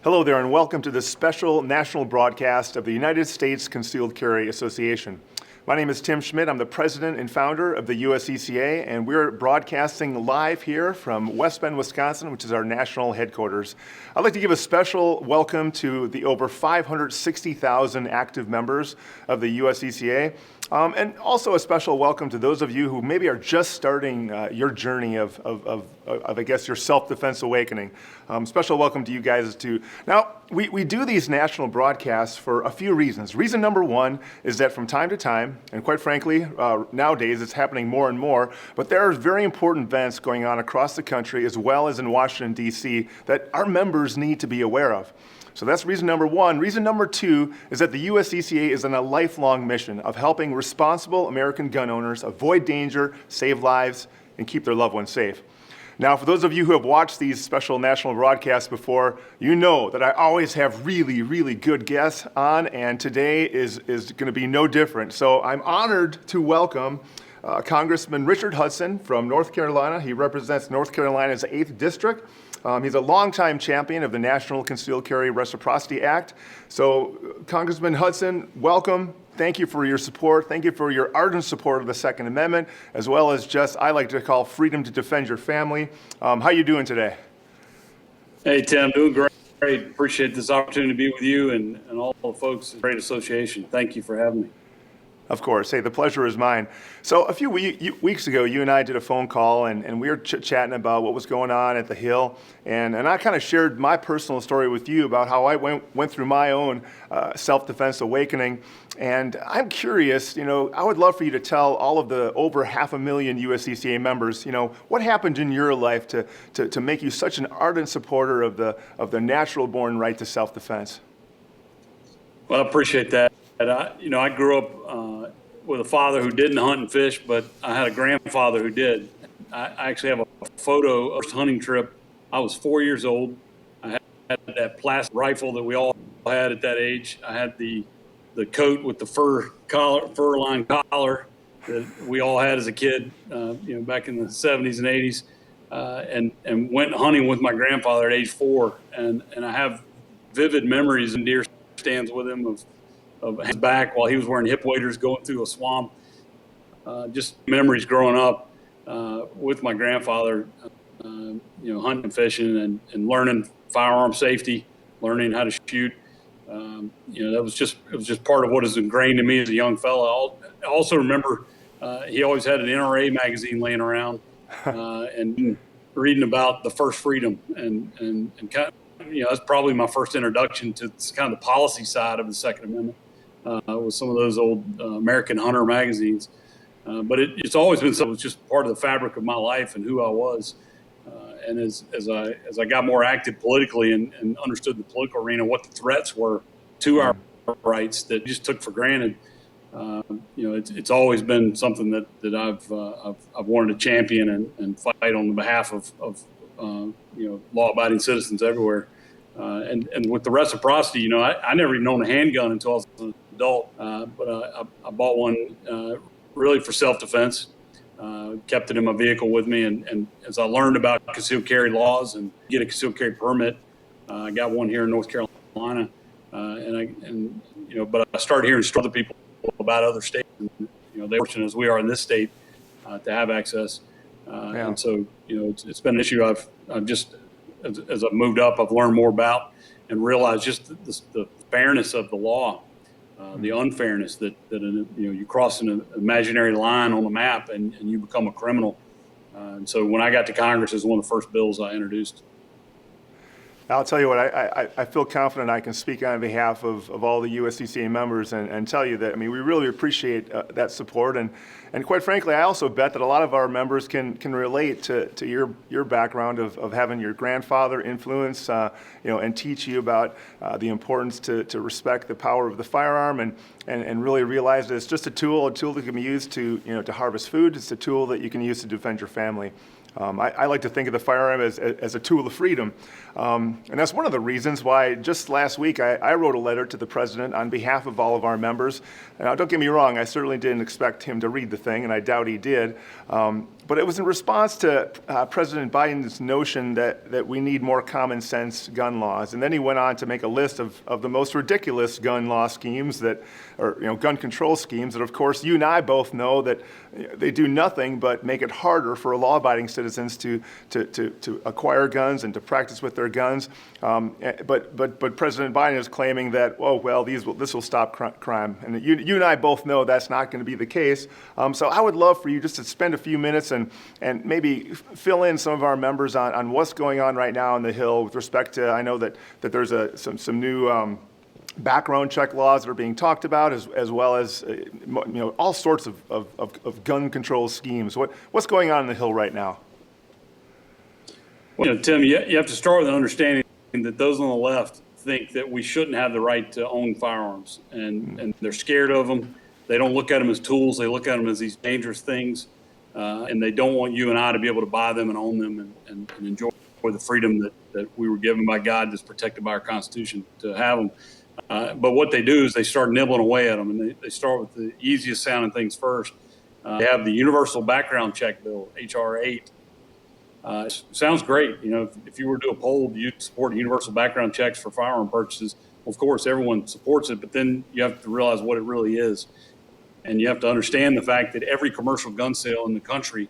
Hello there and welcome to this special national broadcast of the United States Concealed Carry Association. My name is Tim Schmidt. I'm the president and founder of the USCCA, and we're broadcasting live here from West Bend, Wisconsin, which is our national headquarters. I'd like to give a special welcome to the over 560,000 active members of the USCCA, and also a special welcome to those of you who maybe are just starting your journey of I guess, your self-defense awakening. Special welcome to you guys too. Now, we do these national broadcasts for a few reasons. Reason number one is that from time to time, and quite frankly, nowadays it's happening more and more, but there are very important events going on across the country as well as in Washington, D.C. that our members need to be aware of. So that's reason number one. Reason number two is that the USCCA is on a lifelong mission of helping responsible American gun owners avoid danger, save lives, and keep their loved ones safe. Now, for those of you who have watched these special national broadcasts before, you know that I always have really, really good guests on, and today is going to be no different. So I'm honored to welcome Congressman Richard Hudson from North Carolina. He represents North Carolina's 8th District. He's a longtime champion of the National Concealed Carry Reciprocity Act. So, Congressman Hudson, welcome. Thank you for your support. Thank you for your ardent support of the Second Amendment, as well as just, I like to call, freedom to defend your family. How you doing today? Hey, Tim, doing great. Appreciate this opportunity to be with you and all the folks at the Great Association. Thank you for having me. Of course. Hey, the pleasure is mine. So a few weeks ago, you and I did a phone call, and we were chit-chatting about what was going on at the Hill. And I kind of shared my personal story with you about how I went through my own self-defense awakening. And I'm curious, I would love for you to tell all of the over 500,000 USCCA members, what happened in your life to make you such an ardent supporter of the natural-born right to self-defense? Well, I appreciate that. I grew up with a father who didn't hunt and fish, but I had a grandfather who did. I actually have a photo of a hunting trip. I was 4 years old. I had that plastic rifle that we all had at that age. I had the coat with the fur-lined collar that we all had as a kid, back in the 70s and 80s, and went hunting with my grandfather at age 4. And I have vivid memories in deer stands with him of his back while he was wearing hip waders going through a swamp. Just memories growing up with my grandfather, hunting and fishing and learning firearm safety, learning how to shoot. It was just part of what is ingrained in me as a young fellow. I also remember he always had an NRA magazine laying around and reading about the first freedom and kind of, that's probably my first introduction to kind of the policy side of the Second Amendment. With some of those old American Hunter magazines. But it's always been something that's just part of the fabric of my life and who I was. And as I got more active politically and understood the political arena, what the threats were to our rights that we just took for granted, it's always been something that I've wanted to champion and fight on behalf of law-abiding citizens everywhere. And with the reciprocity, I never even owned a handgun until I was an adult, but I bought one really for self-defense, kept it in my vehicle with me, and as I learned about concealed carry laws and get a concealed carry permit, I got one here in North Carolina, but I started hearing other people about other states, and they're fortunate as we are in this state to have access, and so it's been an issue I've just as I've moved up, I've learned more about and realized just the fairness of the law, the unfairness that you cross an imaginary line on a map and you become a criminal. And so when I got to Congress, it was one of the first bills I introduced. I'll tell you what, I feel confident I can speak on behalf of all the USCCA members and tell you that, we really appreciate that support. And quite frankly, I also bet that a lot of our members can relate to your background of having your grandfather influence, and teach you about the importance to respect the power of the firearm and really realize that it's just a tool that can be used to harvest food. It's a tool that you can use to defend your family. I like to think of the firearm as a tool of freedom. And that's one of the reasons why just last week I wrote a letter to the president on behalf of all of our members. Now, don't get me wrong, I certainly didn't expect him to read the thing, and I doubt he did. But it was in response to President Biden's notion that we need more common sense gun laws. And then he went on to make a list of the most ridiculous gun law schemes gun control schemes that, of course, you and I both know that they do nothing but make it harder for law-abiding citizens to acquire guns and to practice with their guns. But President Biden is claiming that, this will stop crime. And you and I both know that's not going to be the case. So I would love for you just to spend a few minutes and maybe fill in some of our members on what's going on right now on the Hill with respect to, I know that there's some new background check laws that are being talked about, as well as all sorts of gun control schemes. What's going on the Hill right now? Well, Tim, you have to start with an understanding that those on the left think that we shouldn't have the right to own firearms, and they're scared of them. They don't look at them as tools. They look at them as these dangerous things, and they don't want you and I to be able to buy them and own them and enjoy the freedom that we were given by God, that's protected by our Constitution, to have them. But what they do is they start nibbling away at them, and they start with the easiest sounding things first. They have the Universal Background Check Bill, H.R. 8. It sounds great. If you were to do a poll, do you support universal background checks for firearm purchases? Well, of course, everyone supports it, but then you have to realize what it really is. And you have to understand the fact that every commercial gun sale in the country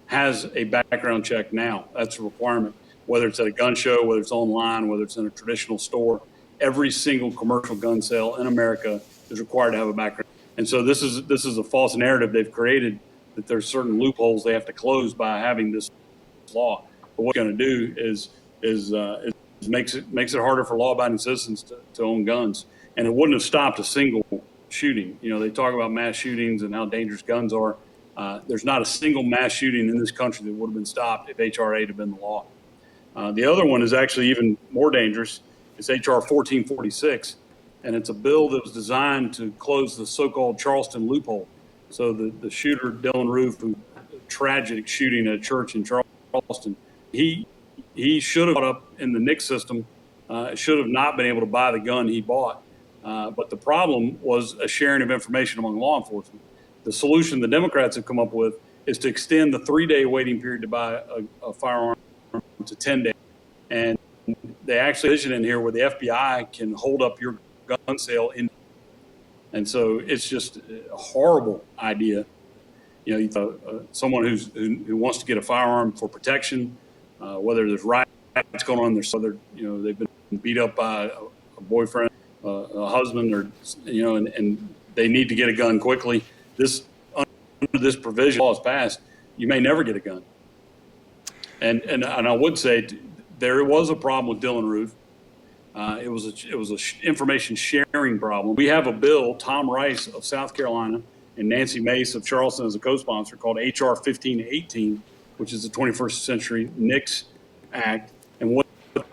has a background check now. That's a requirement, whether it's at a gun show, whether it's online, whether it's in a traditional store. Every single commercial gun sale in America is required to have a background. And so this is a false narrative they've created, that there's certain loopholes they have to close by having this law. But what it's going to do is makes it harder for law-abiding citizens to own guns. And it wouldn't have stopped a single shooting. They talk about mass shootings and how dangerous guns are. There's not a single mass shooting in this country that would have been stopped if H.R. 8 had been the law. The other one is actually even more dangerous. It's H.R. 1446, and it's a bill that was designed to close the so-called Charleston Loophole. So the shooter, Dylan Roof, who tragic shooting at a church in Charleston, he should have caught up in the Knicks system, should have not been able to buy the gun he bought. But the problem was a sharing of information among law enforcement. The solution the Democrats have come up with is to extend the 3-day waiting period to buy a firearm to 10 days. And they actually vision in here where the FBI can hold up your gun sale and so it's just a horrible idea. Someone who wants to get a firearm for protection, whether there's riots going on, they've been beat up by a boyfriend, a husband, or and they need to get a gun quickly. Under this provision law is passed, you may never get a gun. And I would say there was a problem with Dylan Roof. It was a information sharing problem. We have a bill, Tom Rice of South Carolina and Nancy Mace of Charleston as a co-sponsor, called H.R. 1518, which is the 21st Century Knicks Act. And what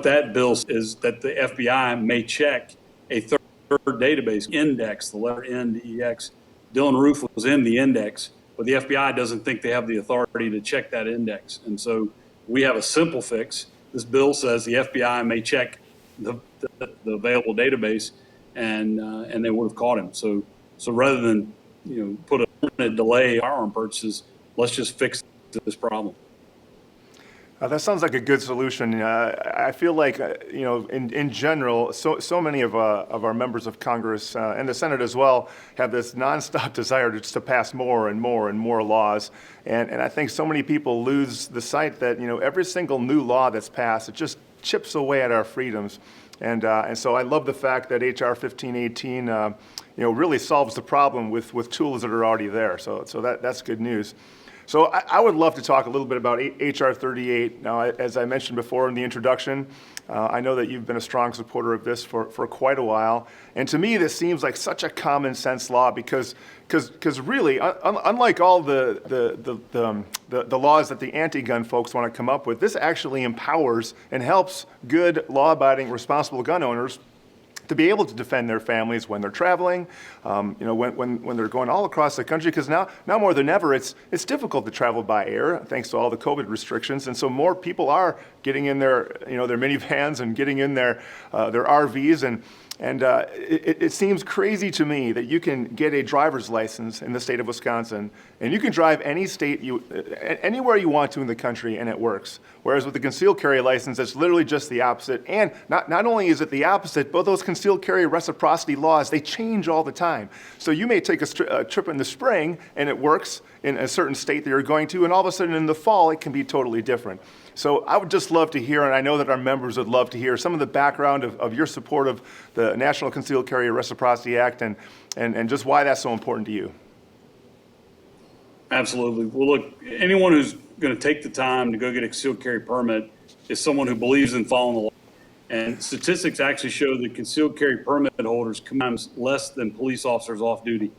that bill is that the FBI may check a third database index, the letter N, D-E-X. Dylan Roof was in the index, but the FBI doesn't think they have the authority to check that index. And so we have a simple fix. This bill says the FBI may check the available database, and they would have caught him. So rather than put a permanent delay in firearm purchases, let's just fix this problem. That sounds like a good solution. I feel like in general, so many of our members of Congress and the Senate as well have this nonstop desire to pass more and more and more laws, and I think so many people lose the sight that every single new law that's passed, it just chips away at our freedoms, and so I love the fact that H.R. 1518 really solves the problem with tools that are already there. So that's good news. So I would love to talk a little bit about H.R. 38. Now, as I mentioned before in the introduction, I know that you've been a strong supporter of this for quite a while. And to me, this seems like such a common sense law because really, unlike all the laws that the anti-gun folks want to come up with, this actually empowers and helps good, law-abiding, responsible gun owners to be able to defend their families when they're traveling, when they're going all across the country, because now more than ever, it's difficult to travel by air thanks to all the COVID restrictions, and so more people are getting in their minivans and getting in their RVs, and it seems crazy to me that you can get a driver's license in the state of Wisconsin and you can drive anywhere you want to in the country and it works. Whereas with the concealed carry license, it's literally just the opposite. And not only is it the opposite, but those concealed carry reciprocity laws, they change all the time. So you may take a trip in the spring and it works in a certain state that you're going to, and all of a sudden in the fall, it can be totally different. So I would just love to hear, and I know that our members would love to hear, some of the background of your support of the National Concealed Carry Reciprocity Act and just why that's so important to you. Absolutely. Well, look, anyone who's going to take the time to go get a concealed carry permit is someone who believes in following the law. And statistics actually show that concealed carry permit holders commit less than police officers off duty.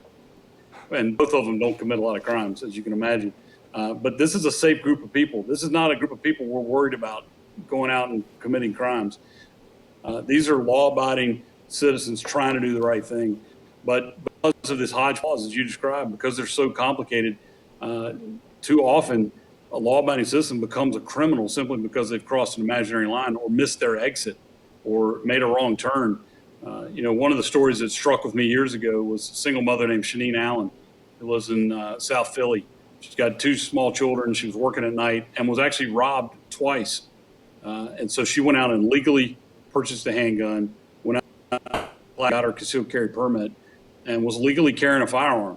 And both of them don't commit a lot of crimes, as you can imagine. But this is a safe group of people. This is not a group of people we're worried about going out and committing crimes. These are law-abiding citizens trying to do the right thing. But because of this hodgepodge, as you described, because they're so complicated, too often a law-abiding citizen becomes a criminal simply because they've crossed an imaginary line or missed their exit or made a wrong turn. One of the stories that struck with me years ago was a single mother named Shanine Allen, who lives in South Philly. She's got two small children. She was working at night and was actually robbed twice. And so she went out and legally purchased a handgun, went out, got her concealed carry permit, and was legally carrying a firearm.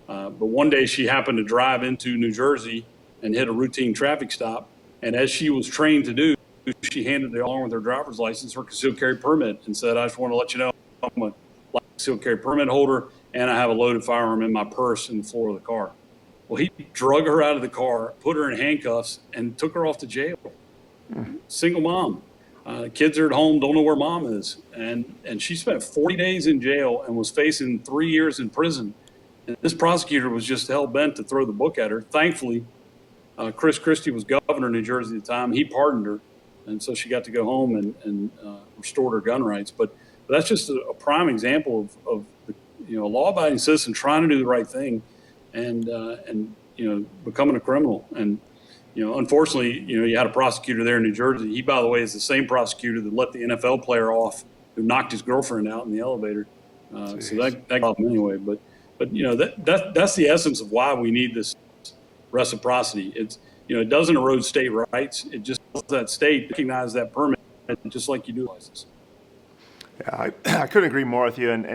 But one day she happened to drive into New Jersey and hit a routine traffic stop. And as she was trained to do, she handed along with her driver's license her concealed carry permit and said, "I just want to let you know I'm a concealed carry permit holder and I have a loaded firearm in my purse in the floor of the car." Well, he drug her out of the car, put her in handcuffs, and took her off to jail. Single mom. Kids are at home, don't know where mom is. And she spent 40 days in jail and was facing 3 years in prison. And this prosecutor was just hell-bent to throw the book at her. Thankfully, Chris Christie was governor of New Jersey at the time. He pardoned her. And so she got to go home and restored her gun rights. But that's just a prime example of a law-abiding citizen trying to do the right thing and becoming a criminal. And unfortunately, you had a prosecutor there in New Jersey. He, by the way, is the same prosecutor that let the NFL player off who knocked his girlfriend out in the elevator. So that problem anyway. But that's the essence of why we need this reciprocity. It doesn't erode state rights. It just lets that state recognize that permit just like you do license. Yeah, I couldn't agree more with you. And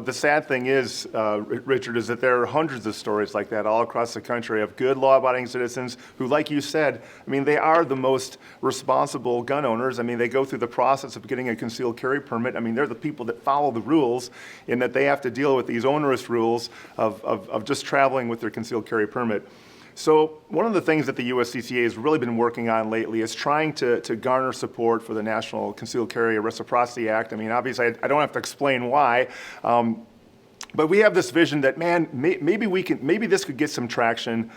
the sad thing is, Richard, is that there are hundreds of stories like that all across the country of good law-abiding citizens who, like you said, they are the most responsible gun owners. They go through the process of getting a concealed carry permit. They're the people that follow the rules in that they have to deal with these onerous rules of just traveling with their concealed carry permit. So one of the things that the USCCA has really been working on lately is trying to garner support for the National Concealed Carry Reciprocity Act. Obviously, I don't have to explain why, but we have this vision that, maybe this could get some traction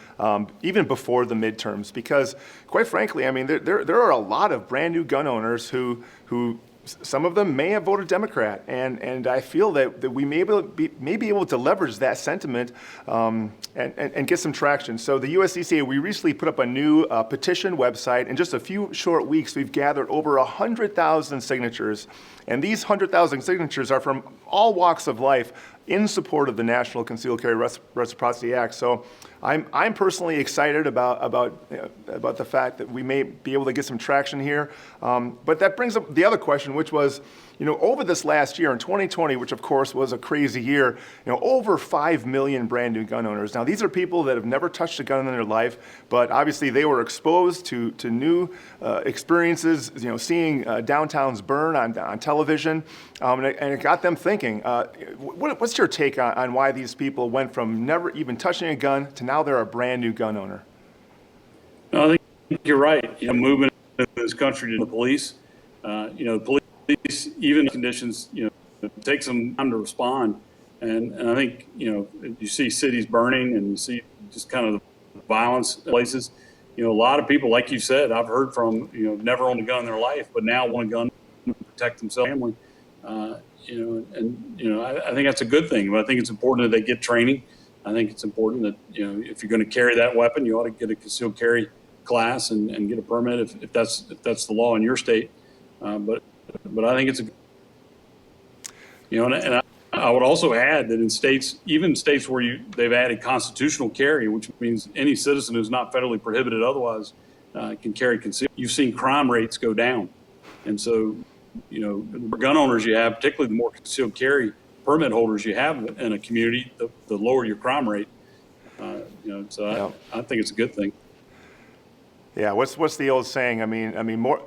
even before the midterms, because quite frankly, there are a lot of brand new gun owners who some of them may have voted Democrat, and I feel that we may be able to leverage that sentiment and get some traction. So the USCCA, we recently put up a new petition website. In just a few short weeks, we've gathered over 100,000 signatures, and these 100,000 signatures are from all walks of life in support of the National Concealed Carry Reciprocity Act. So I'm personally excited about the fact that we may be able to get some traction here. But that brings up the other question, which was, over this last year in 2020, which of course was a crazy year, over 5 million brand new gun owners. Now, these are people that have never touched a gun in their life, but obviously they were exposed to new experiences, seeing downtowns burn on television, and it got them thinking. What's your take on why these people went from never even touching a gun to now they're a brand new gun owner? No, I think you're right. Moving this country to the police, the police, even in conditions, it takes some time to respond. And I think, you see cities burning and you see just kind of the violence in places. A lot of people, like you said, I've heard from, never owned a gun in their life, but now want a gun to protect themselves and family. I think that's a good thing. But I think it's important that they get training. I think it's important that, if you're going to carry that weapon, you ought to get a concealed carry class and get a permit if that's the law in your state. But I think it's and I would also add that in states, even states where they've added constitutional carry, which means any citizen who's not federally prohibited otherwise can carry concealed. You've seen crime rates go down, and so the more gun owners you have, particularly the more concealed carry permit holders you have in a community, the lower your crime rate. So I think it's a good thing. Yeah, what's the old saying? I mean, more.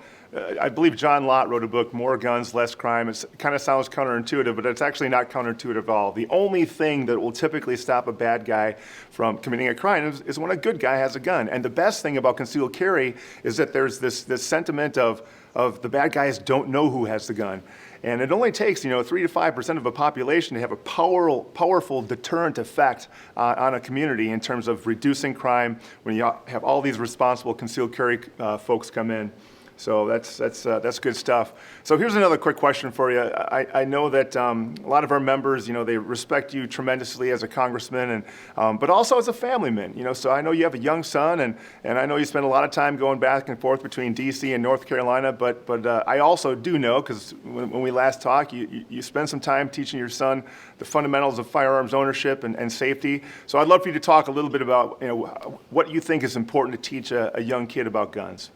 I believe John Lott wrote a book, More Guns, Less Crime. It kind of sounds counterintuitive, but it's actually not counterintuitive at all. The only thing that will typically stop a bad guy from committing a crime is when a good guy has a gun. And the best thing about concealed carry is that there's this sentiment of the bad guys don't know who has the gun. And it only takes 3 to 5% of a population to have a powerful deterrent effect on a community in terms of reducing crime when you have all these responsible concealed carry folks come in. So that's good stuff. So here's another quick question for you. I know that a lot of our members, they respect you tremendously as a congressman, and but also as a family man. So I know you have a young son, and I know you spend a lot of time going back and forth between D.C. and North Carolina. But I also do know, because when we last talked, you spent some time teaching your son the fundamentals of firearms ownership and safety. So I'd love for you to talk a little bit about what you think is important to teach a young kid about guns.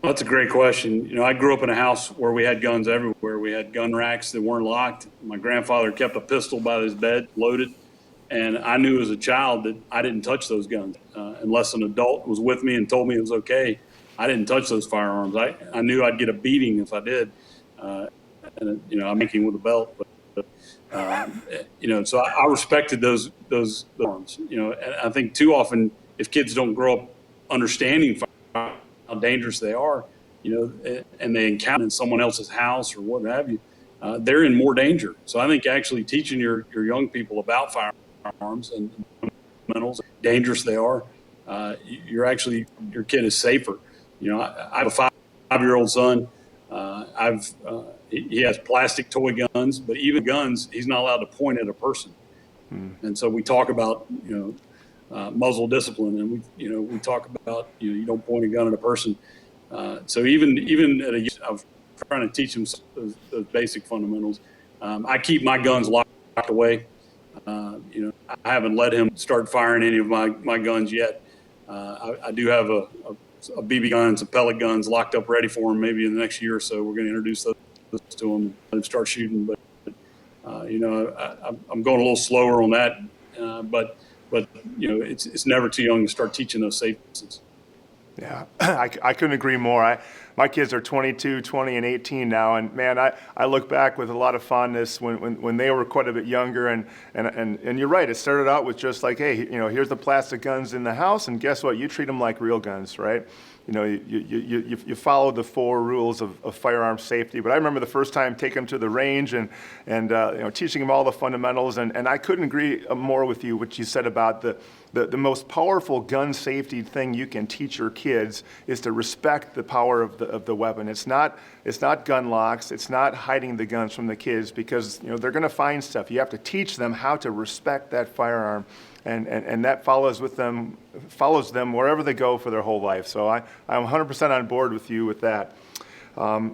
Well, that's a great question. I grew up in a house where we had guns everywhere. We had gun racks that weren't locked. My grandfather kept a pistol by his bed, loaded. And I knew as a child that I didn't touch those guns unless an adult was with me and told me it was okay. I didn't touch those firearms. I knew I'd get a beating if I did. I'm making with a belt. So I respected those arms. And I think too often, if kids don't grow up understanding firearms, how dangerous they are, and they encounter in someone else's house or what have you, they're in more danger. So I think actually teaching your young people about firearms and fundamentals, dangerous they are, your kid is safer. I have a 5-year-old son. He has plastic toy guns, but even guns, he's not allowed to point at a person. And so we talk about, muzzle discipline, and we talk about you don't point a gun at a person. So even at I'm trying to teach them those basic fundamentals. I keep my guns locked away. I haven't let him start firing any of my guns yet. I do have a BB gun and some pellet guns locked up ready for him. Maybe in the next year or so, we're going to introduce those to him and let him start shooting. But I'm going a little slower on that. But it's never too young to start teaching those safety. Yeah, I couldn't agree more. My kids are 22, 20, and 18 now, and man, I look back with a lot of fondness when they were quite a bit younger, and you're right. It started out with just like, hey, here's the plastic guns in the house, and guess what? You treat them like real guns, right? You follow the 4 rules of firearm safety. But I remember the first time taking them to the range and teaching them all the fundamentals. And I couldn't agree more with you, what you said about the most powerful gun safety thing you can teach your kids is to respect the power of the weapon. It's not gun locks. It's not hiding the guns from the kids, because they're going to find stuff. You have to teach them how to respect that firearm. And that follows them wherever they go for their whole life. So I'm 100% on board with you with that.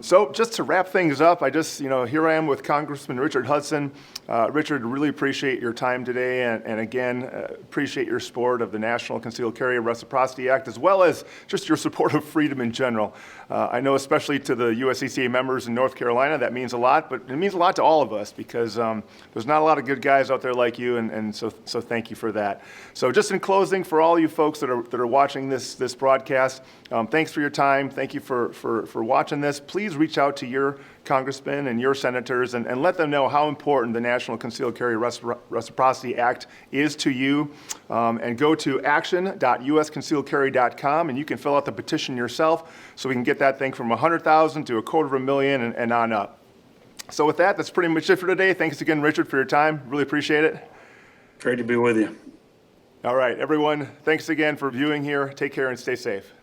So just to wrap things up, here I am with Congressman Richard Hudson. Richard, really appreciate your time today, and again, appreciate your support of the National Concealed Carry Reciprocity Act, as well as just your support of freedom in general. I know especially to the USCCA members in North Carolina, that means a lot, but it means a lot to all of us, because there's not a lot of good guys out there like you, and so thank you for that. So just in closing, for all you folks that are watching this broadcast, thanks for your time. Thank you for watching this. Please reach out to your congressmen and your senators and let them know how important the National Concealed Carry Reciprocity Act is to you. And go to action.usconcealedcarry.com, and you can fill out the petition yourself, so we can get that thing from 100,000 to 250,000 and on up. So with that, that's pretty much it for today. Thanks again, Richard, for your time. Really appreciate it. Great to be with you. All right, everyone, thanks again for viewing here. Take care and stay safe.